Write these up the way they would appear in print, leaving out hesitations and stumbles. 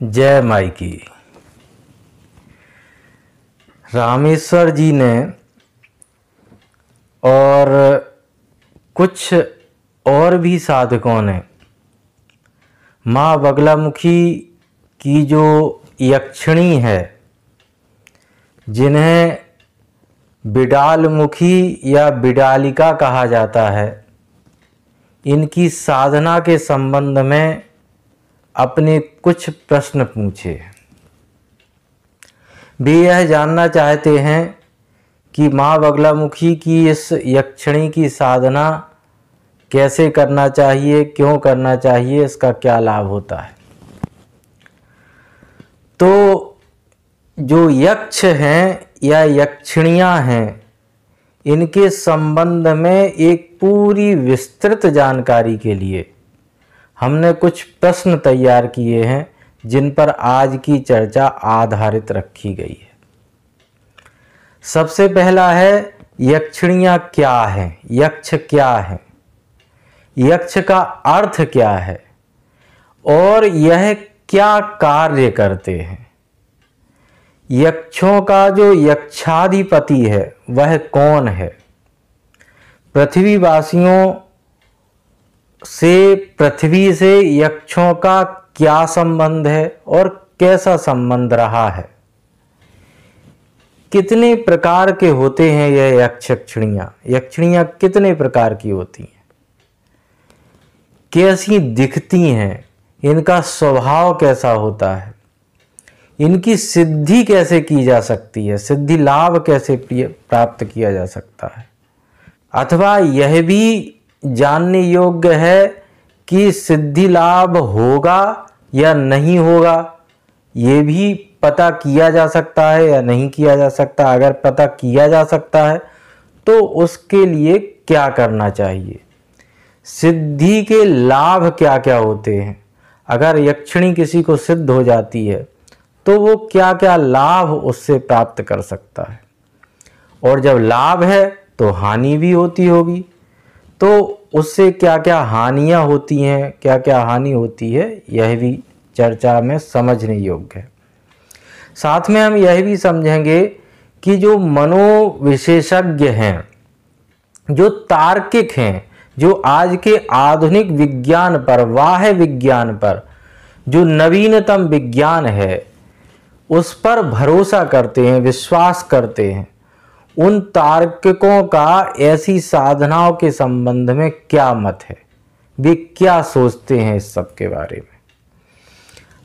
जय माई की। रामेश्वर जी ने और कुछ और भी साधकों ने माँ बगलामुखी की जो यक्षिणी है, जिन्हें बिडालमुखी या बिडालिका कहा जाता है, इनकी साधना के संबंध में अपने कुछ प्रश्न पूछे। वे यह जानना चाहते हैं कि माँ बगलामुखी की इस यक्षिणी की साधना कैसे करना चाहिए, क्यों करना चाहिए, इसका क्या लाभ होता है। तो जो यक्ष हैं या यक्षिणियाँ हैं, इनके संबंध में एक पूरी विस्तृत जानकारी के लिए हमने कुछ प्रश्न तैयार किए हैं, जिन पर आज की चर्चा आधारित रखी गई है। सबसे पहला है, यक्षिणियाँ क्या हैं, यक्ष क्या हैं, यक्ष का अर्थ क्या है और यह क्या कार्य करते हैं। यक्षों का जो यक्षाधिपति है वह कौन है, पृथ्वीवासियों से, पृथ्वी से यक्षों का क्या संबंध है और कैसा संबंध रहा है, कितने प्रकार के होते हैं यह यक्षिणियाँ, यक्षिणियाँ कितने प्रकार की होती हैं, कैसी दिखती हैं, इनका स्वभाव कैसा होता है, इनकी सिद्धि कैसे की जा सकती है, सिद्धि लाभ कैसे प्राप्त किया जा सकता है, अथवा यह भी जानने योग्य है कि सिद्धि लाभ होगा या नहीं होगा, ये भी पता किया जा सकता है या नहीं किया जा सकता। अगर पता किया जा सकता है तो उसके लिए क्या करना चाहिए, सिद्धि के लाभ क्या क्या होते हैं। अगर यक्षिणी किसी को सिद्ध हो जाती है तो वो क्या क्या लाभ उससे प्राप्त कर सकता है, और जब लाभ है तो हानि भी होती होगी, तो उससे क्या क्या हानियां होती हैं, क्या क्या हानि होती है, यह भी चर्चा में समझने योग्य है। साथ में हम यह भी समझेंगे कि जो मनोविशेषज्ञ हैं, जो तार्किक हैं, जो आज के आधुनिक विज्ञान पर, वाह्य विज्ञान पर, जो नवीनतम विज्ञान है उस पर भरोसा करते हैं, विश्वास करते हैं, उन तार्किकों का ऐसी साधनाओं के संबंध में क्या मत है, वे क्या सोचते हैं इस सब के बारे में।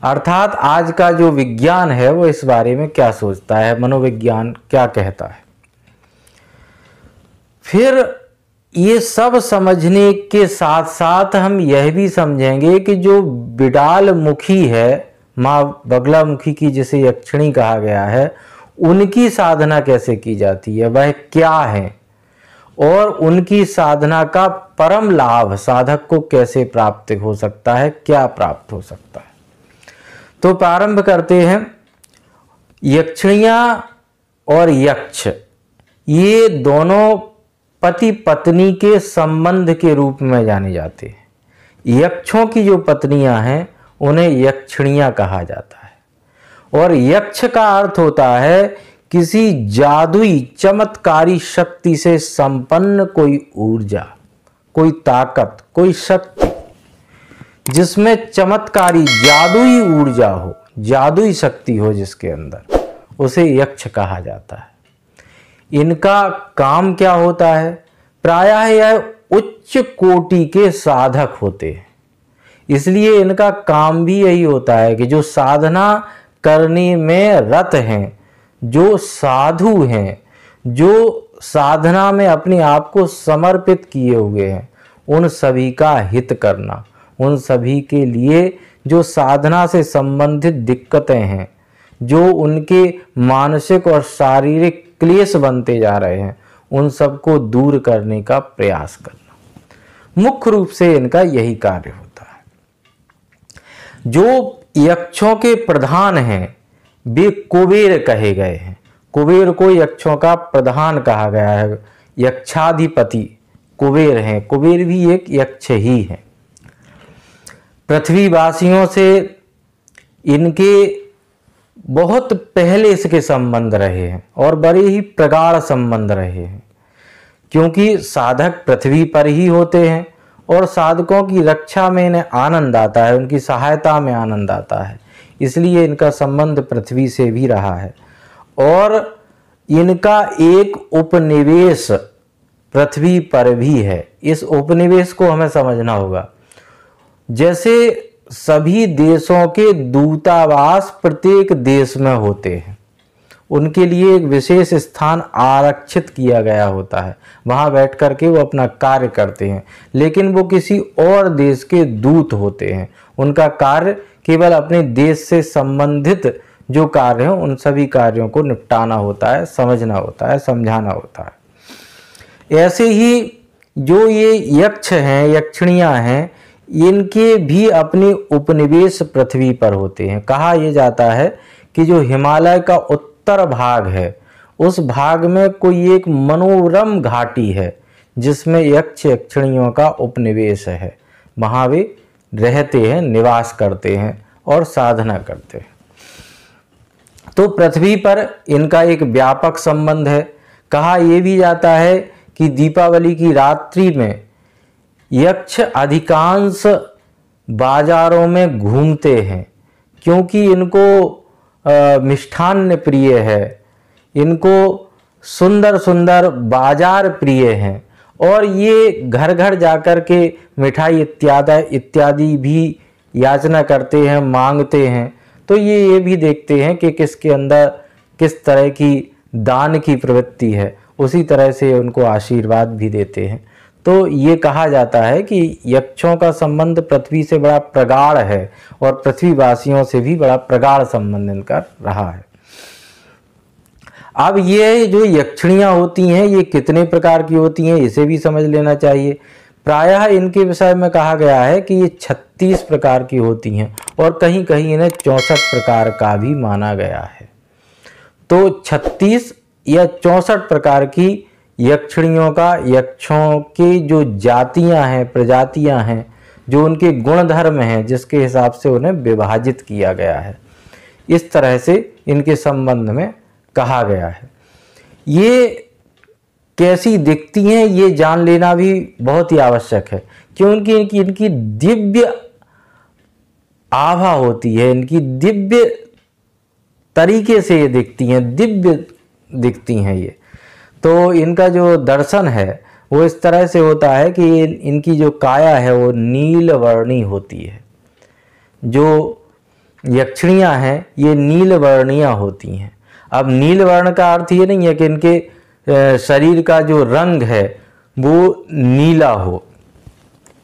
अर्थात आज का जो विज्ञान है वो इस बारे में क्या सोचता है, मनोविज्ञान क्या कहता है। फिर ये सब समझने के साथ साथ हम यह भी समझेंगे कि जो बिडालमुखी है, माँ बगलामुखी की जिसे यक्षिणी कहा गया है, उनकी साधना कैसे की जाती है, वह क्या है, और उनकी साधना का परम लाभ साधक को कैसे प्राप्त हो सकता है, क्या प्राप्त हो सकता है। तो प्रारंभ करते हैं। यक्षिणियाँ और यक्ष, ये दोनों पति पत्नी के संबंध के रूप में जाने जाते हैं। यक्षों की जो पत्नियां हैं उन्हें यक्षिणियाँ कहा जाता है, और यक्ष का अर्थ होता है किसी जादुई चमत्कारी शक्ति से संपन्न कोई ऊर्जा, कोई ताकत, कोई शक्ति जिसमें चमत्कारी जादुई ऊर्जा हो, जादुई शक्ति हो जिसके अंदर, उसे यक्ष कहा जाता है। इनका काम क्या होता है, प्रायः यह उच्च कोटि के साधक होते हैं, इसलिए इनका काम भी यही होता है कि जो साधना करने में रत हैं, जो साधु हैं, जो साधना में अपने आप को समर्पित किए हुए हैं, उन सभी का हित करना, उन सभी के लिए जो साधना से संबंधित दिक्कतें हैं, जो उनके मानसिक और शारीरिक क्लेश बनते जा रहे हैं, उन सबको दूर करने का प्रयास करना, मुख्य रूप से इनका यही कार्य होता है। जो यक्षों के प्रधान हैं वे कुबेर कहे गए हैं, कुबेर को यक्षों का प्रधान कहा गया है, यक्षाधिपति कुबेर हैं, कुबेर भी एक यक्ष ही है। पृथ्वीवासियों से इनके बहुत पहले इसके संबंध रहे हैं और बड़े ही प्रगाढ़ संबंध रहे हैं, क्योंकि साधक पृथ्वी पर ही होते हैं और साधकों की रक्षा में इन्हें आनंद आता है, उनकी सहायता में आनंद आता है, इसलिए इनका संबंध पृथ्वी से भी रहा है। और इनका एक उपनिवेश पृथ्वी पर भी है। इस उपनिवेश को हमें समझना होगा। जैसे सभी देशों के दूतावास प्रत्येक देश में होते हैं, उनके लिए एक विशेष स्थान आरक्षित किया गया होता है, वहाँ बैठ कर के वो अपना कार्य करते हैं, लेकिन वो किसी और देश के दूत होते हैं। उनका कार्य केवल अपने देश से संबंधित जो कार्य हैं उन सभी कार्यों को निपटाना होता है, समझना होता है, समझाना होता है। ऐसे ही जो ये यक्ष हैं, यक्षिणियाँ हैं, इनके भी अपने उपनिवेश पृथ्वी पर होते हैं। कहा यह जाता है कि जो हिमालय का उत्तर भाग है उस भाग में कोई एक मनोरम घाटी है जिसमें यक्ष यक्षिणियों का उपनिवेश है, वहाँ वे रहते हैं, निवास करते हैं और साधना करते हैं। तो पृथ्वी पर इनका एक व्यापक संबंध है। कहा यह भी जाता है कि दीपावली की रात्रि में यक्ष अधिकांश बाजारों में घूमते हैं, क्योंकि इनको मिष्ठान्न प्रिय है, इनको सुंदर सुंदर बाजार प्रिय हैं और ये घर घर जाकर के मिठाई इत्यादि भी याचना करते हैं, मांगते हैं। तो ये भी देखते हैं कि किसके अंदर किस तरह की दान की प्रवृत्ति है, उसी तरह से उनको आशीर्वाद भी देते हैं। तो ये कहा जाता है कि यक्षों का संबंध पृथ्वी से बड़ा प्रगाढ़ है और पृथ्वीवासियों से भी बड़ा प्रगाढ़ संबंध इनका रहा है। अब ये जो यक्षिणियाँ होती हैं ये कितने प्रकार की होती हैं इसे भी समझ लेना चाहिए। प्रायः इनके विषय में कहा गया है कि ये 36 प्रकार की होती हैं और कहीं कहीं इन्हें 64 प्रकार का भी माना गया है। तो 36 या 64 प्रकार की यक्षिणियों का, यक्षों की जो जातियां हैं, प्रजातियां हैं, जो उनके गुण धर्म हैं, जिसके हिसाब से उन्हें विभाजित किया गया है, इस तरह से इनके संबंध में कहा गया है। ये कैसी दिखती हैं ये जान लेना भी बहुत ही आवश्यक है, क्योंकि इनकी दिव्य आभा होती है, इनकी दिव्य तरीके से ये दिखती हैं, दिव्य दिखती हैं ये। तो इनका जो दर्शन है वो इस तरह से होता है कि इनकी जो काया है वो नील वर्णी होती है। जो यक्षिणियाँ हैं ये नील वर्णीय होती हैं। अब नील वर्ण का अर्थ ये नहीं है कि इनके शरीर का जो रंग है वो नीला हो।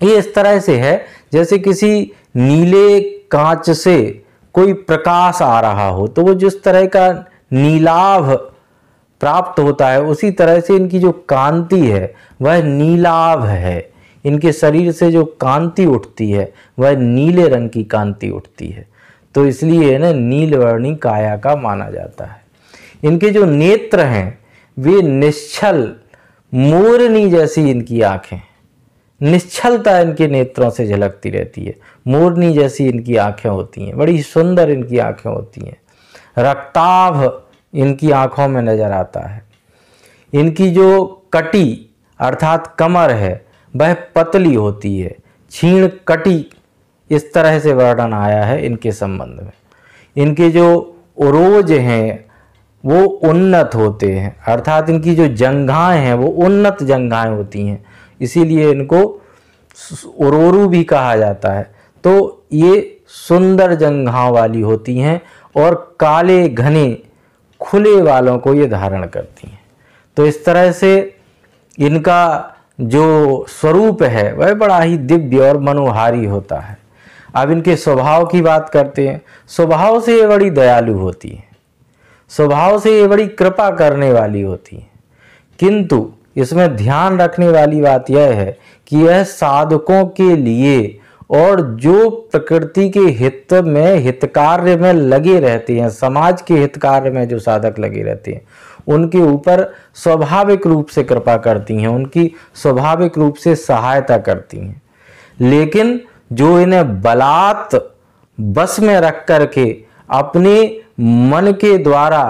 ये इस तरह से है जैसे किसी नीले कांच से कोई प्रकाश आ रहा हो, तो वो जिस तरह का नीलाभ प्राप्त होता है उसी तरह से इनकी जो कांति है वह नीलाभ है। इनके शरीर से जो कांति उठती है वह नीले रंग की कांति उठती है, तो इसलिए ना नीलवर्णी काया का माना जाता है। इनके जो नेत्र हैं वे निश्चल मोरनी जैसी इनकी आँखें, निश्चलता इनके नेत्रों से झलकती रहती है, मोरनी जैसी इनकी आँखें होती हैं, बड़ी सुंदर इनकी आँखें होती हैं। रक्ताभ इनकी आँखों में नजर आता है। इनकी जो कटी अर्थात कमर है वह पतली होती है, छीण कटी, इस तरह से वर्णन आया है इनके संबंध में। इनके जो उरोज हैं वो उन्नत होते हैं, अर्थात इनकी जो जंघाएं हैं वो उन्नत जंघाएं होती हैं, इसीलिए इनको उरोरु भी कहा जाता है। तो ये सुंदर जंघाओं वाली होती हैं और काले घने खुले वालों को ये धारण करती हैं। तो इस तरह से इनका जो स्वरूप है वह बड़ा ही दिव्य और मनोहारी होता है। अब इनके स्वभाव की बात करते हैं। स्वभाव से ये बड़ी दयालु होती है, स्वभाव से ये बड़ी कृपा करने वाली होती है, किंतु इसमें ध्यान रखने वाली बात यह है कि यह साधकों के लिए और जो प्रकृति के हित में, हित कार्य में लगे रहते हैं, समाज के हित कार्य में जो साधक लगे रहते हैं, उनके ऊपर स्वाभाविक रूप से कृपा करती हैं, उनकी स्वाभाविक रूप से सहायता करती हैं। लेकिन जो इन्हें बलात् बस में रख करके अपने मन के द्वारा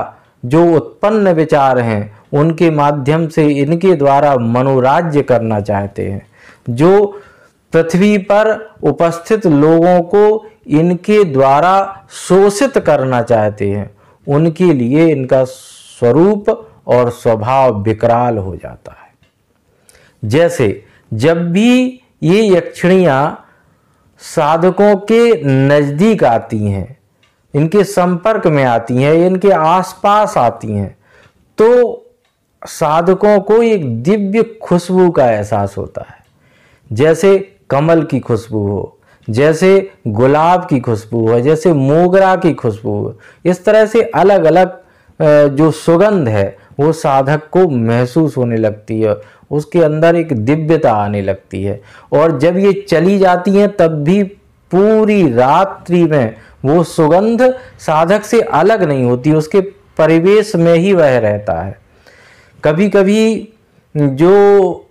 जो उत्पन्न विचार हैं उनके माध्यम से इनके द्वारा मनोराज्य करना चाहते हैं, जो पृथ्वी पर उपस्थित लोगों को इनके द्वारा शोषित करना चाहते हैं, उनके लिए इनका स्वरूप और स्वभाव विकराल हो जाता है। जैसे जब भी ये यक्षिणियाँ साधकों के नज़दीक आती हैं, इनके संपर्क में आती हैं, इनके आसपास आती हैं, तो साधकों को एक दिव्य खुशबू का एहसास होता है। जैसे कमल की खुशबू हो, जैसे गुलाब की खुशबू हो, जैसे मोगरा की खुशबू हो, इस तरह से अलग अलग जो सुगंध है वो साधक को महसूस होने लगती है, उसके अंदर एक दिव्यता आने लगती है। और जब ये चली जाती हैं तब भी पूरी रात्रि में वो सुगंध साधक से अलग नहीं होती, उसके परिवेश में ही वह रहता है। कभी कभी जो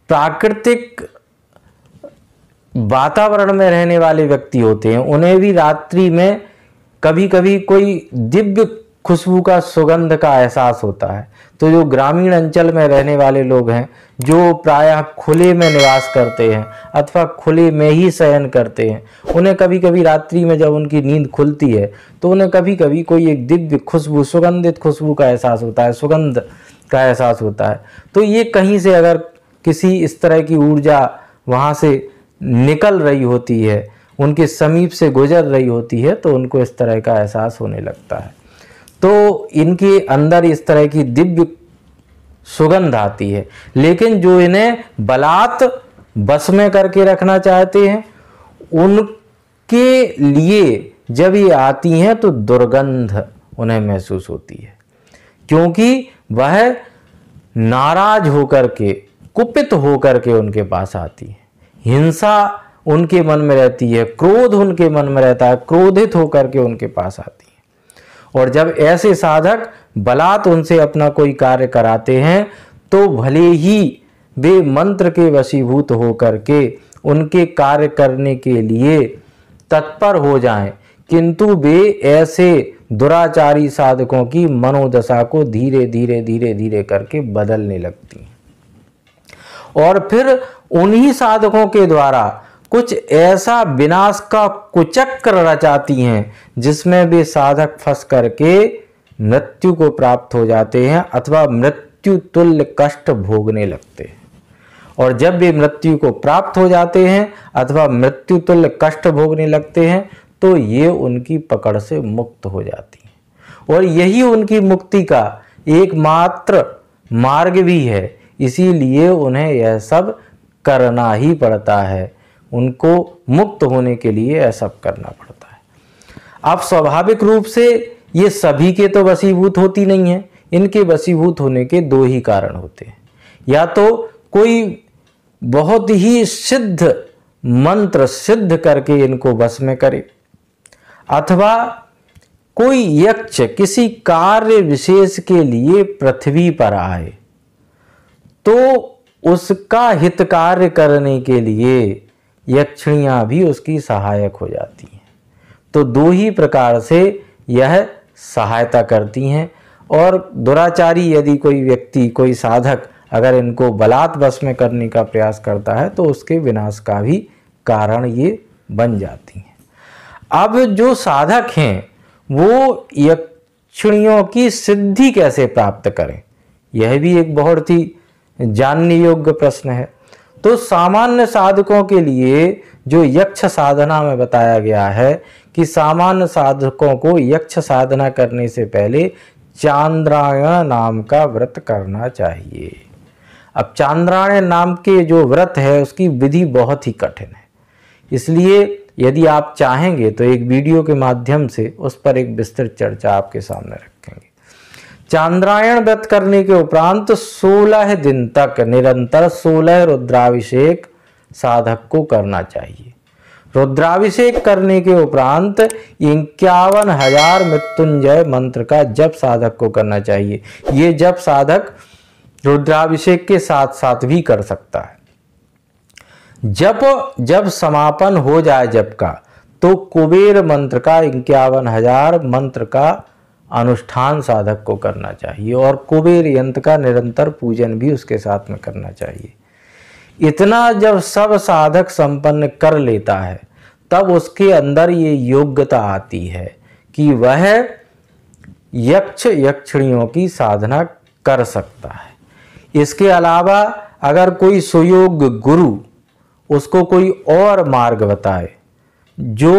प्राकृतिक वातावरण में रहने वाले व्यक्ति होते हैं उन्हें भी रात्रि में कभी कभी कोई दिव्य खुशबू का सुगंध का एहसास होता है। तो जो ग्रामीण अंचल में रहने वाले लोग हैं, जो प्रायः खुले में निवास करते हैं अथवा खुले में ही शयन करते हैं, उन्हें कभी कभी रात्रि में जब उनकी नींद खुलती है तो उन्हें कभी कभी कोई एक दिव्य खुशबू, सुगंधित खुशबू का एहसास होता है, सुगंध का एहसास होता है। तो ये कहीं से अगर किसी इस तरह की ऊर्जा वहाँ से निकल रही होती है, उनके समीप से गुजर रही होती है, तो उनको इस तरह का एहसास होने लगता है। तो इनके अंदर इस तरह की दिव्य सुगंध आती है। लेकिन जो इन्हें बलात् बस में करके रखना चाहते हैं उनके लिए जब ये आती हैं तो दुर्गंध उन्हें महसूस होती है, क्योंकि वह नाराज होकर के, कुपित होकर के उनके पास आती है। हिंसा उनके मन में रहती है, क्रोध उनके मन में रहता है, क्रोधित होकर के उनके पास आती है। और जब ऐसे साधक बलात् उनसे अपना कोई कार्य कराते हैं तो भले ही वे मंत्र के वशीभूत होकर के उनके कार्य करने के लिए तत्पर हो जाएं, किंतु वे ऐसे दुराचारी साधकों की मनोदशा को धीरे धीरे धीरे धीरे करके बदलने लगती हैं। और फिर उन्हीं साधकों के द्वारा कुछ ऐसा विनाश का कुचक्र रचाती हैं जिसमें वे साधक फंस करके मृत्यु को प्राप्त हो जाते हैं अथवा मृत्यु तुल्य कष्ट भोगने लगते हैं। और जब वे मृत्यु को प्राप्त हो जाते हैं अथवा मृत्यु तुल्य कष्ट भोगने लगते हैं तो ये उनकी पकड़ से मुक्त हो जाती हैं। और यही उनकी मुक्ति का एकमात्र मार्ग भी है, इसीलिए उन्हें यह सब करना ही पड़ता है। उनको मुक्त होने के लिए यह सब करना पड़ता है। अब स्वाभाविक रूप से ये सभी के तो वशीभूत होती नहीं है, इनके वशीभूत होने के दो ही कारण होते हैं। या तो कोई बहुत ही सिद्ध मंत्र सिद्ध करके इनको वश में करे, अथवा कोई यक्ष किसी कार्य विशेष के लिए पृथ्वी पर आए तो उसका हित कार्य करने के लिए यक्षिणियाँ भी उसकी सहायक हो जाती हैं। तो दो ही प्रकार से यह सहायता करती हैं। और दुराचारी यदि कोई व्यक्ति, कोई साधक अगर इनको बलात् वश में करने का प्रयास करता है तो उसके विनाश का भी कारण ये बन जाती हैं। अब जो साधक हैं वो यक्षिणियों की सिद्धि कैसे प्राप्त करें, यह भी एक बहुत ही जानने योग्य प्रश्न है। तो सामान्य साधकों के लिए जो यक्ष साधना में बताया गया है कि सामान्य साधकों को यक्ष साधना करने से पहले चांद्रायण नाम का व्रत करना चाहिए। अब चांद्रायण नाम के जो व्रत है उसकी विधि बहुत ही कठिन है, इसलिए यदि आप चाहेंगे तो एक वीडियो के माध्यम से उस पर एक विस्तृत चर्चा आपके सामने रखेंगे। चांद्रायण व्रत करने के उपरांत 16 दिन तक निरंतर 16 रुद्राभिषेक साधक को करना चाहिए। रुद्राभिषेक करने के उपरांत 51,000 मृत्युंजय मंत्र का जप साधक को करना चाहिए। ये जप साधक रुद्राभिषेक के साथ साथ भी कर सकता है। जब समापन हो जाए जप का तो कुबेर मंत्र का 51,000 मंत्र का अनुष्ठान साधक को करना चाहिए और कुबेर यंत्र का निरंतर पूजन भी उसके साथ में करना चाहिए। इतना जब सब साधक संपन्न कर लेता है तब उसके अंदर ये योग्यता आती है कि वह यक्ष यक्षिणियों की साधना कर सकता है। इसके अलावा अगर कोई सुयोग्य गुरु उसको कोई और मार्ग बताए जो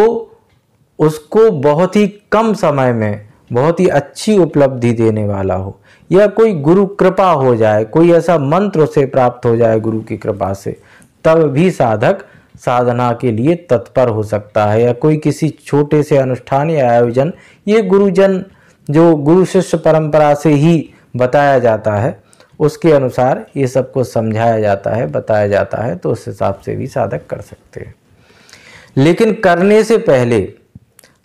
उसको बहुत ही कम समय में बहुत ही अच्छी उपलब्धि देने वाला हो, या कोई गुरु कृपा हो जाए, कोई ऐसा मंत्र उसे प्राप्त हो जाए गुरु की कृपा से, तब भी साधक साधना के लिए तत्पर हो सकता है। या कोई किसी छोटे से अनुष्ठान या आयोजन, ये गुरुजन जो गुरु शिष्य परंपरा से ही बताया जाता है उसके अनुसार ये सबको समझाया जाता है, बताया जाता है, तो उस हिसाब से भी साधक कर सकते हैं। लेकिन करने से पहले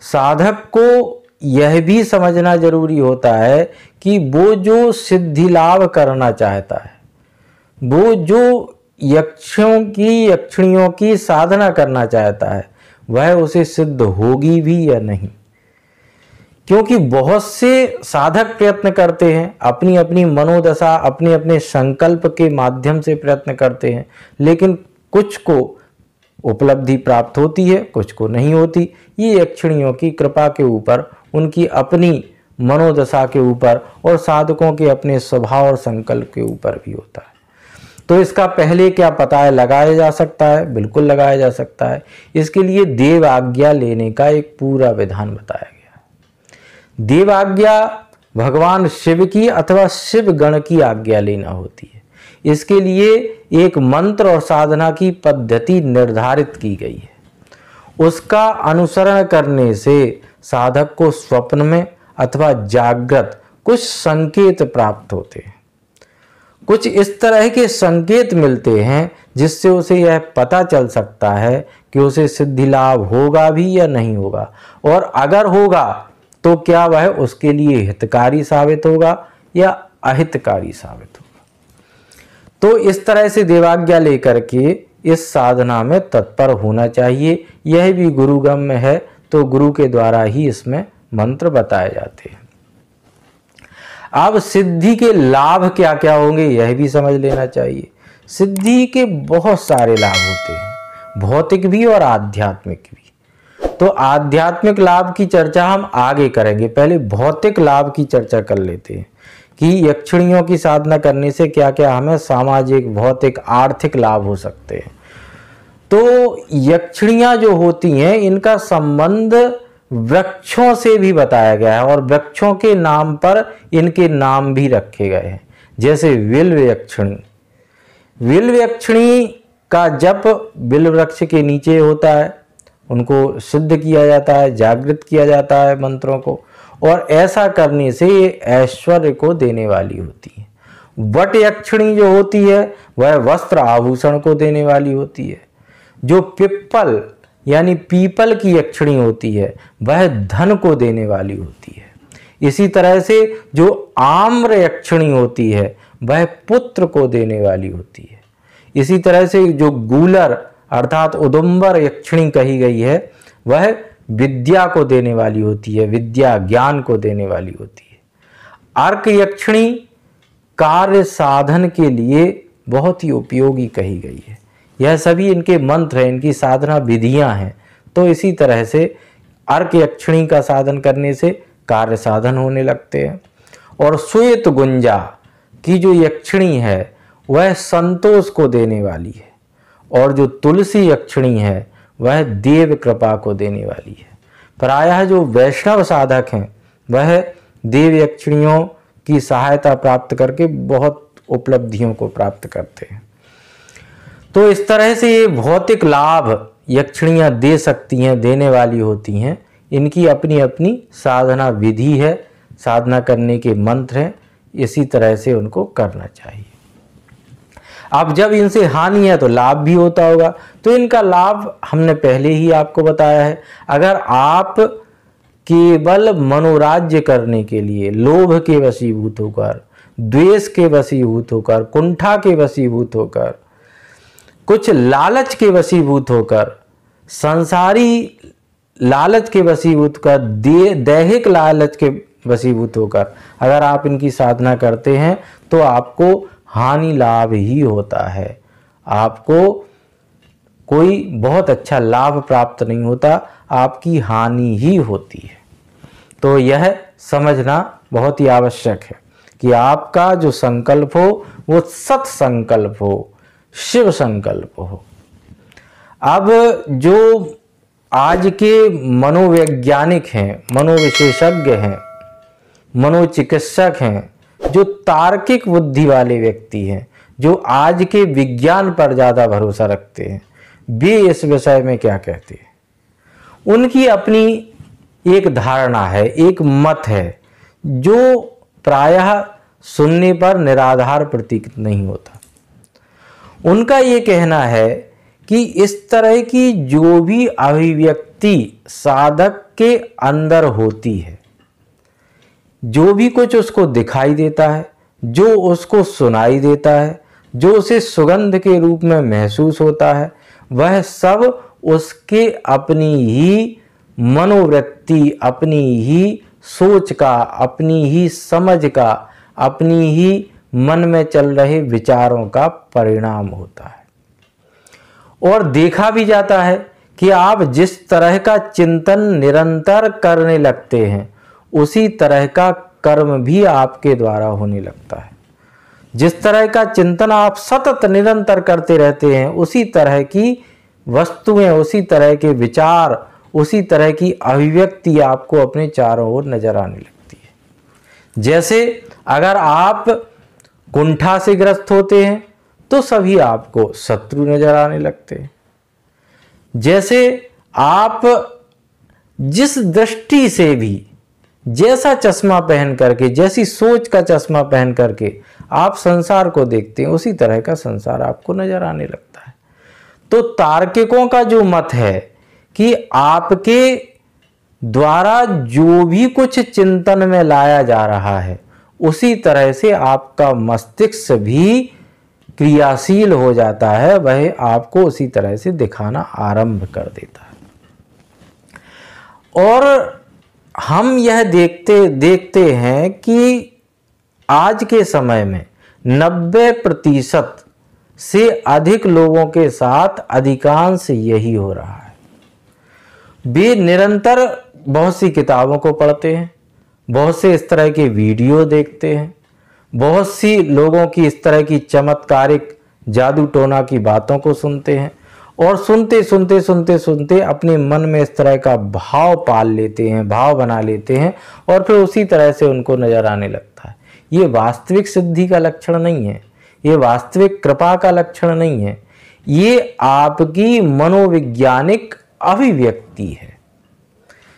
साधक को यह भी समझना जरूरी होता है कि वो जो सिद्धि लाभ करना चाहता है, वो जो यक्षों की यक्षिणियों की साधना करना चाहता है, वह उसे सिद्ध होगी भी या नहीं। क्योंकि बहुत से साधक प्रयत्न करते हैं, अपनी अपनी मनोदशा अपने अपने संकल्प के माध्यम से प्रयत्न करते हैं, लेकिन कुछ को उपलब्धि प्राप्त होती है, कुछ को नहीं होती। ये यक्षिणियों की कृपा के ऊपर, उनकी अपनी मनोदशा के ऊपर और साधकों के अपने स्वभाव और संकल्प के ऊपर भी होता है। तो इसका पहले क्या पता है लगाया जा सकता है? बिल्कुल लगाया जा सकता है। इसके लिए देव आज्ञा लेने का एक पूरा विधान बताया गया है। देव आज्ञा भगवान शिव की अथवा शिव गण की आज्ञा लेना होती है। इसके लिए एक मंत्र और साधना की पद्धति निर्धारित की गई है। उसका अनुसरण करने से साधक को स्वप्न में अथवा जागृत कुछ संकेत प्राप्त होते हैं। कुछ इस तरह के संकेत मिलते हैं जिससे उसे यह पता चल सकता है कि उसे सिद्धि लाभ होगा भी या नहीं होगा, और अगर होगा तो क्या वह उसके लिए हितकारी साबित होगा या अहितकारी साबित होगा। तो इस तरह से देवाज्ञा लेकर के इस साधना में तत्पर होना चाहिए। यह भी गुरुगम्य है, तो गुरु के द्वारा ही इसमें मंत्र बताए जाते हैं। अब सिद्धि के लाभ क्या क्या होंगे यह भी समझ लेना चाहिए। सिद्धि के बहुत सारे लाभ होते हैं, भौतिक भी और आध्यात्मिक भी। तो आध्यात्मिक लाभ की चर्चा हम आगे करेंगे, पहले भौतिक लाभ की चर्चा कर लेते हैं कि यक्षिणियों की साधना करने से क्या क्या हमें सामाजिक, भौतिक, आर्थिक लाभ हो सकते हैं। तो यक्षिणियां जो होती हैं इनका संबंध वृक्षों से भी बताया गया है और वृक्षों के नाम पर इनके नाम भी रखे गए हैं। जैसे विल्व यक्षिणी, विल्व यक्षिणी का जप बिल्व वृक्ष के नीचे होता है, उनको सिद्ध किया जाता है, जागृत किया जाता है मंत्रों को, और ऐसा करने से ये ऐश्वर्य को देने वाली होती है। वट यक्षिणी जो होती है वह वस्त्र आभूषण को देने वाली होती है। जो पिप्पल यानी पीपल की यक्षिणी होती है वह धन को देने वाली होती है। इसी तरह से जो आम्र यक्षिणी होती है वह पुत्र को देने वाली होती है। इसी तरह से जो गूलर अर्थात उदुम्बर यक्षिणी कही गई है वह विद्या को देने वाली होती है, विद्या ज्ञान को देने वाली होती है। अर्क यक्षिणी कार्य साधन के लिए बहुत ही उपयोगी कही गई है। यह सभी इनके मंत्र हैं, इनकी साधना विधियां हैं। तो इसी तरह से अर्क यक्षिणी का साधन करने से कार्य साधन होने लगते हैं। और श्वेत गुंजा की जो यक्षिणी है वह संतोष को देने वाली है, और जो तुलसी यक्षिणी है वह देव कृपा को देने वाली है। प्रायः जो वैष्णव साधक हैं वह देव यक्षिणियों की सहायता प्राप्त करके बहुत उपलब्धियों को प्राप्त करते हैं। तो इस तरह से ये भौतिक लाभ यक्षिणियाँ दे सकती हैं, देने वाली होती हैं। इनकी अपनी अपनी साधना विधि है, साधना करने के मंत्र हैं, इसी तरह से उनको करना चाहिए। अब जब इनसे हानि है तो लाभ भी होता होगा। तो इनका लाभ हमने पहले ही आपको बताया है। अगर आप केवल मनोराज्य करने के लिए लोभ के वशीभूत होकर, द्वेष के वशीभूत होकर, कुंठा के वशीभूत होकर, कुछ लालच के वशीभूत होकर संसारी लालच के वशीभूत कर, दैहिक लालच के वशीभूत होकर अगर आप इनकी साधना करते हैं तो आपको हानि लाभ ही होता है, आपको कोई बहुत अच्छा लाभ प्राप्त नहीं होता, आपकी हानि ही होती है। तो यह समझना बहुत ही आवश्यक है कि आपका जो संकल्प हो वो सत संकल्प हो, शिव संकल्प हो। अब जो आज के मनोवैज्ञानिक हैं, मनोविशेषज्ञ हैं, मनोचिकित्सक हैं, जो तार्किक बुद्धि वाले व्यक्ति हैं, जो आज के विज्ञान पर ज़्यादा भरोसा रखते हैं, वे इस विषय में क्या कहते हैं? उनकी अपनी एक धारणा है, एक मत है, जो प्रायः सुनने पर निराधार प्रतीत नहीं होता। उनका ये कहना है कि इस तरह की जो भी अभिव्यक्ति साधक के अंदर होती है, जो भी कुछ उसको दिखाई देता है, जो उसको सुनाई देता है, जो उसे सुगंध के रूप में महसूस होता है, वह सब उसके अपनी ही मनोवृत्ति, अपनी ही सोच का, अपनी ही समझ का, अपनी ही मन में चल रहे विचारों का परिणाम होता है। और देखा भी जाता है कि आप जिस तरह का चिंतन निरंतर करने लगते हैं, उसी तरह का कर्म भी आपके द्वारा होने लगता है। जिस तरह का चिंतन आप सतत निरंतर करते रहते हैं, उसी तरह की वस्तुएं, उसी तरह के विचार, उसी तरह की अभिव्यक्ति आपको अपने चारों ओर नजर आने लगती है। जैसे अगर आप कुंठा से ग्रस्त होते हैं तो सभी आपको शत्रु नजर आने लगते हैं। जैसे आप जिस दृष्टि से भी, जैसा चश्मा पहन करके, जैसी सोच का चश्मा पहन करके आप संसार को देखते हैं, उसी तरह का संसार आपको नजर आने लगता है। तो तार्किकों का जो मत है कि आपके द्वारा जो भी कुछ चिंतन में लाया जा रहा है, उसी तरह से आपका मस्तिष्क भी क्रियाशील हो जाता है, वह आपको उसी तरह से दिखाना आरंभ कर देता है। और हम यह देखते हैं कि आज के समय में 90% से अधिक लोगों के साथ अधिकांश यही हो रहा है। वे निरंतर बहुत सी किताबों को पढ़ते हैं, बहुत से इस तरह के वीडियो देखते हैं, बहुत सी लोगों की इस तरह की चमत्कारिक जादू टोना की बातों को सुनते हैं, और सुनते अपने मन में इस तरह का भाव पाल लेते हैं, भाव बना लेते हैं, और फिर उसी तरह से उनको नजर आने लगता है। ये वास्तविक सिद्धि का लक्षण नहीं है, ये वास्तविक कृपा का लक्षण नहीं है, ये आपकी मनोवैज्ञानिक अभिव्यक्ति है।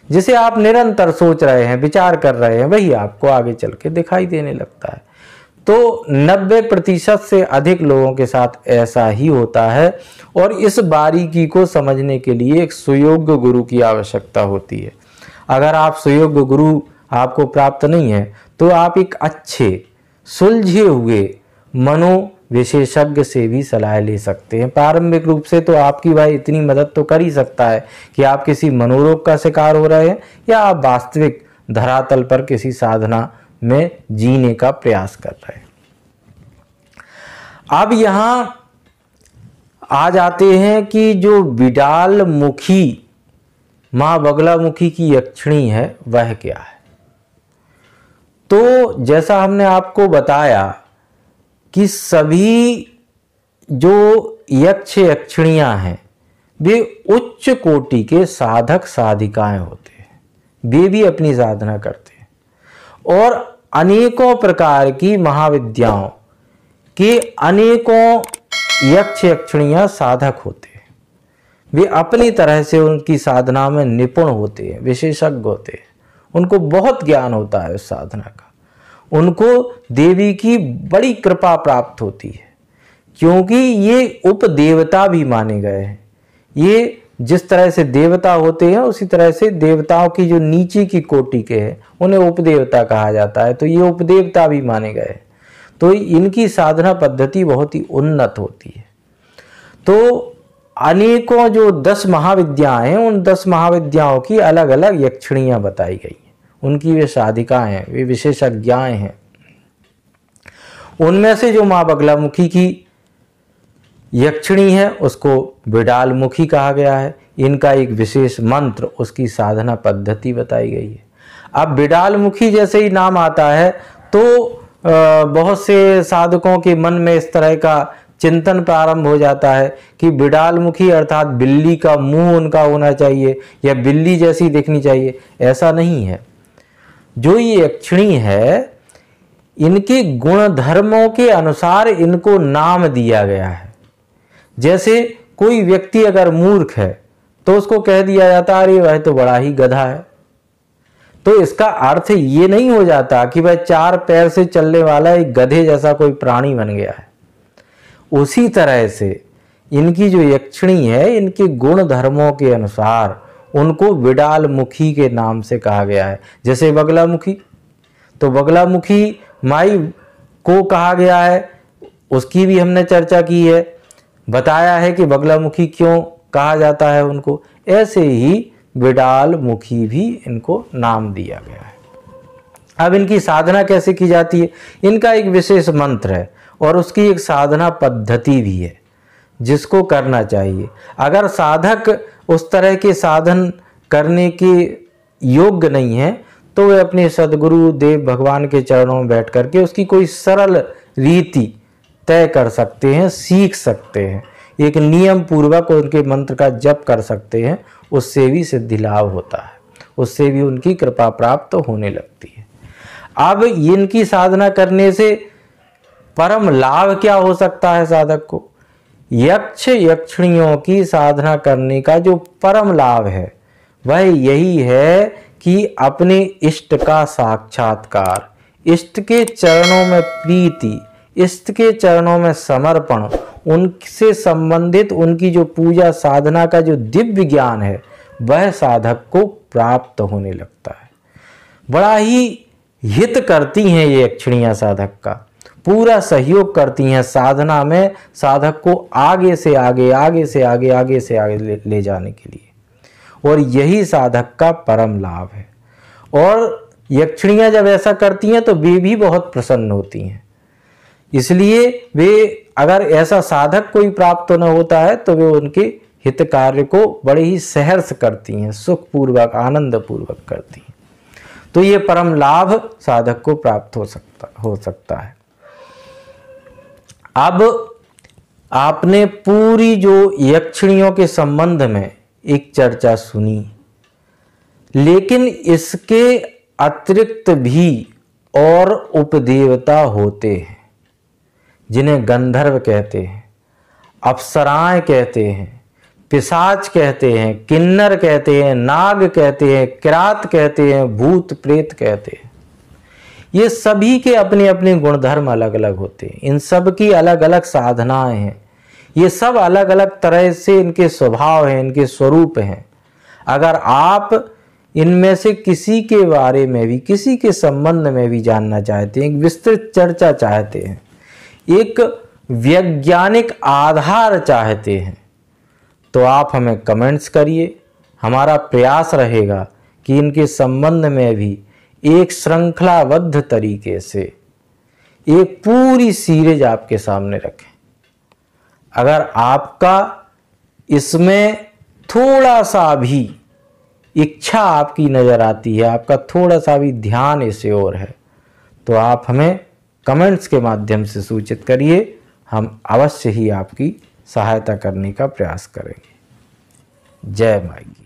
जिसे आप निरंतर सोच रहे हैं, विचार कर रहे हैं, वही आपको आगे चल के दिखाई देने लगता है। तो 90% से अधिक लोगों के साथ ऐसा ही होता है, और इस बारीकी को समझने के लिए एक सुयोग्य गुरु की आवश्यकता होती है। अगर आप सुयोग्य गुरु आपको प्राप्त नहीं है, तो आप एक अच्छे सुलझे हुए मनोविशेषज्ञ से भी सलाह ले सकते हैं। प्रारंभिक रूप से तो आपकी वह इतनी मदद तो कर ही सकता है कि आप किसी मनोरोग का शिकार हो रहे हैं, या आप वास्तविक धरातल पर किसी साधना में जीने का प्रयास कर रहे हैं। अब यहां आ जाते हैं कि जो बिडाल मुखी मां बगलामुखी की यक्षिणी है, वह क्या है। तो जैसा हमने आपको बताया कि सभी जो यक्ष यक्षिणियां हैं, वे उच्च कोटि के साधक साधिकाएं होते हैं। वे भी अपनी साधना करते हैं, और अनेकों प्रकार की महाविद्याओं के अनेकों यक्ष यक्षिणियां साधक होते हैं। वे अपनी तरह से उनकी साधना में निपुण होते हैं, विशेषज्ञ होते हैं, उनको बहुत ज्ञान होता है उस साधना का। उनको देवी की बड़ी कृपा प्राप्त होती है, क्योंकि ये उपदेवता भी माने गए हैं। ये जिस तरह से देवता होते हैं, उसी तरह से देवताओं की जो नीचे की कोटि के हैं, उन्हें उपदेवता कहा जाता है। तो ये उपदेवता भी माने गए, तो इनकी साधना पद्धति बहुत ही उन्नत होती है। तो अनेकों जो 10 महाविद्याएं हैं, उन 10 महाविद्याओं की अलग अलग यक्षिणियां बताई गई हैं। उनकी वे साधिकाएं हैं, वे विशेषज्ञाएं हैं। उनमें से जो माँ बगलामुखी की यक्षिणी है उसको बिडालमुखी कहा गया है। इनका एक विशेष मंत्र, उसकी साधना पद्धति बताई गई है। अब बिडालमुखी जैसे ही नाम आता है तो बहुत से साधकों के मन में इस तरह का चिंतन प्रारंभ हो जाता है कि बिडालमुखी अर्थात बिल्ली का मुंह उनका होना चाहिए या बिल्ली जैसी दिखनी चाहिए। ऐसा नहीं है। जो ये यक्षिणी है, इनके गुण धर्मों के अनुसार इनको नाम दिया गया है। जैसे कोई व्यक्ति अगर मूर्ख है तो उसको कह दिया जाता है अरे वह तो बड़ा ही गधा है। तो इसका अर्थ ये नहीं हो जाता कि वह 4 पैर से चलने वाला एक गधे जैसा कोई प्राणी बन गया है। उसी तरह से इनकी जो यक्षिणी है, इनके गुण धर्मों के अनुसार उनको बिडालमुखी के नाम से कहा गया है। जैसे बगलामुखी, तो बगलामुखी माई को कहा गया है, उसकी भी हमने चर्चा की है, बताया है कि बगलामुखी क्यों कहा जाता है उनको। ऐसे ही बिडालमुखी भी इनको नाम दिया गया है। अब इनकी साधना कैसे की जाती है? इनका एक विशेष मंत्र है और उसकी एक साधना पद्धति भी है जिसको करना चाहिए। अगर साधक उस तरह के साधन करने के योग्य नहीं है तो वे अपने सदगुरु देव भगवान के चरणों में बैठ करके उसकी कोई सरल रीति तय कर सकते हैं, सीख सकते हैं, एक नियम पूर्वक उनके मंत्र का जप कर सकते हैं। उससे भी सिद्धि लाभ होता है, उससे भी उनकी कृपा प्राप्त होने लगती है। अब इनकी साधना करने से परम लाभ क्या हो सकता है साधक को? यक्ष यक्षिणियों की साधना करने का जो परम लाभ है वह यही है कि अपने इष्ट का साक्षात्कार, इष्ट के चरणों में प्रीति, इष्ट के चरणों में समर्पण, उनसे संबंधित उनकी जो पूजा साधना का जो दिव्य ज्ञान है वह साधक को प्राप्त होने लगता है। बड़ा ही हित करती हैं ये यक्षिणियाँ, साधक का पूरा सहयोग करती हैं साधना में, साधक को आगे से आगे, आगे से आगे, आगे से आगे ले जाने के लिए। और यही साधक का परम लाभ है। और यक्षिणियाँ जब ऐसा करती हैं तो वे भी बहुत प्रसन्न होती हैं। इसलिए वे, अगर ऐसा साधक कोई प्राप्त न होता है तो वे उनके हित कार्य को बड़े ही सहर्ष करती हैं, सुखपूर्वक, आनंद पूर्वक करती हैं। तो ये परम लाभ साधक को प्राप्त हो सकता है। अब आपने पूरी जो यक्षिणियों के संबंध में एक चर्चा सुनी, लेकिन इसके अतिरिक्त भी और उपदेवता होते हैं जिन्हें गंधर्व कहते हैं, अप्सराएं कहते हैं, पिशाच कहते हैं, किन्नर कहते हैं, नाग कहते हैं, किरात कहते हैं, भूत प्रेत कहते हैं। ये सभी के अपने अपने गुणधर्म अलग अलग होते हैं। इन सब की अलग अलग साधनाएं हैं। ये सब अलग अलग तरह से इनके स्वभाव हैं, इनके स्वरूप हैं। अगर आप इनमें से किसी के बारे में भी, किसी के संबंध में भी जानना चाहते हैं, एक विस्तृत चर्चा चाहते हैं, एक वैज्ञानिक आधार चाहते हैं, तो आप हमें कमेंट्स करिए। हमारा प्रयास रहेगा कि इनके संबंध में भी एक श्रृंखलाबद्ध तरीके से एक पूरी सीरीज आपके सामने रखें। अगर आपका इसमें थोड़ा सा भी इच्छा आपकी नज़र आती है, आपका थोड़ा सा भी ध्यान इसे और है, तो आप हमें कमेंट्स के माध्यम से सूचित करिए। हम अवश्य ही आपकी सहायता करने का प्रयास करेंगे। जय माई की।